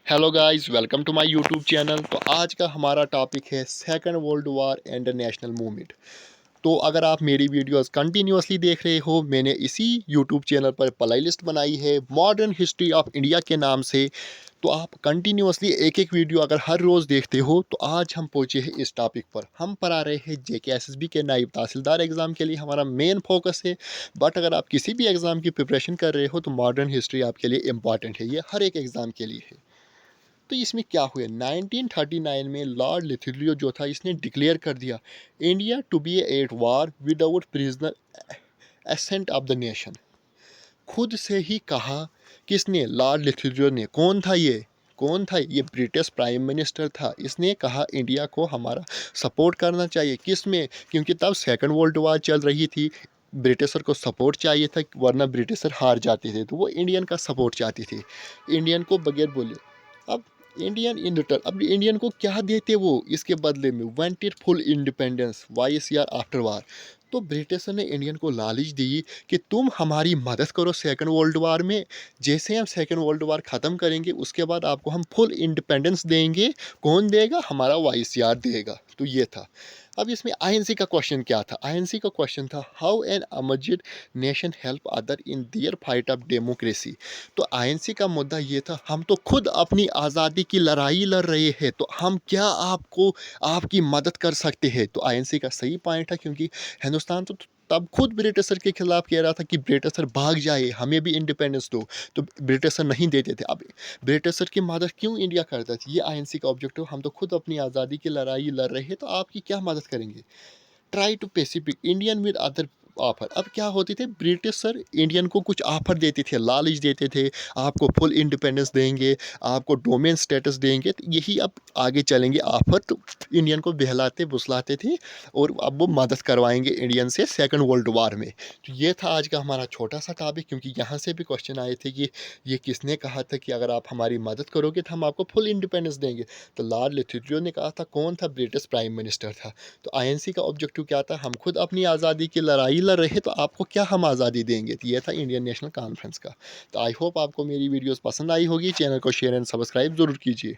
Hello guys, welcome to my YouTube channel. तो आज का हमारा टॉपिक है second world war international movement. तो अगर आप मेरी वीडियोस कंटिन्यूअसली देख रहे हो, मैंने इसी यूट्यूब चैनल पर प्लेलिस्ट बनाई है मॉडर्न हिस्ट्री ऑफ इंडिया के नाम से। तो आप कंटिन्यूअसली एक एक वीडियो अगर हर रोज़ देखते हो, तो आज हम पहुँचे हैं इस टॉपिक पर। हम पढ़ा रहे हैं JKSSB के नायब तहसीलदार एग्ज़ाम के लिए, हमारा मेन फोकस है। बट अगर आप किसी भी एग्ज़ाम की प्रिपरेशन कर रहे हो, तो मॉडर्न हिस्ट्री आपके लिए इम्पॉर्टेंट है। ये हर एक एग्ज़ाम के लिए है। तो इसमें क्या हुआ, 1939 में लॉर्ड लिथुलियो जो था, इसने डिक्लेयर कर दिया India to be at war without prisoner assent of the nation. खुद से ही कहा। किसने? लॉर्ड लिथुलियो ने। कौन था ये ब्रिटिश प्राइम मिनिस्टर था। इसने कहा इंडिया को हमारा सपोर्ट करना चाहिए। किस में? क्योंकि तब सेकंड वर्ल्ड वॉर चल रही थी। ब्रिटिशर को सपोर्ट चाहिए था, वरना ब्रिटिशर हार जाते थे। तो वो इंडियन का सपोर्ट चाहती थी, इंडियन को बगैर बोले। अब इंडियन इन रिटर्न, अब इंडियन को क्या देते वो इसके बदले में? Wanted full independence YCR after war. तो ब्रिटिशर ने इंडियन को लालच दी कि तुम हमारी मदद करो सेकंड वर्ल्ड वार में। जैसे हम सेकंड वर्ल्ड वार ख़त्म करेंगे, उसके बाद आपको हम फुल इंडिपेंडेंस देंगे। कौन देगा? हमारा YCR देगा। तो ये था। अब इसमें INC का क्वेश्चन क्या था? INC का क्वेश्चन था how an emerged nation help other in their fight of democracy. तो INC का मुद्दा ये था, हम तो खुद अपनी आज़ादी की लड़ाई लड़ रहे हैं, तो हम क्या आपको आपकी मदद कर सकते हैं। तो INC का सही पॉइंट है, क्योंकि हिंदुस्तान तो तब खुद ब्रिटिशर के खिलाफ कह रहा था कि ब्रिटिशर भाग जाए, हमें भी इंडिपेंडेंस दो। तो ब्रिटिशर नहीं देते थे। अब ब्रिटिशर की मदद क्यों इंडिया करता था? ये INC का ऑब्जेक्टिव, हम तो खुद अपनी आज़ादी की लड़ाई लड़ रहे हैं, तो आपकी क्या मदद करेंगे। Try to pacific Indian with other offer. अब क्या होते थे, ब्रिटिश सर इंडियन को कुछ ऑफर देते थे, लालच देते थे। आपको फुल इंडिपेंडेंस देंगे, आपको डोमेन स्टेटस देंगे। तो यही अब आगे चलेंगे ऑफर। तो इंडियन को बहलाते बुसलाते थे, और अब वो मदद करवाएंगे इंडियन से सेकंड वर्ल्ड वार में। तो ये था आज का हमारा छोटा सा टॉपिक, क्योंकि यहाँ से भी क्वेश्चन आए थे कि ये किसने कहा था कि अगर आप हमारी मदद करोगे तो हम आपको फुल इंडिपेंडेंस देंगे। तो लॉर्ड लिथुलियो ने कहा था। कौन था? ब्रिटिश प्राइम मिनिस्टर था। तो INC का ऑब्जेक्टिव क्या था? हम खुद अपनी आज़ादी की लड़ाई लड़ रहे, तो आपको क्या हम आज़ादी देंगे। तो ये था इंडियन नेशनल कॉन्फ्रेंस का। तो आई होप आपको मेरी वीडियोस पसंद आई होगी। चैनल को शेयर एंड सब्सक्राइब ज़रूर कीजिए।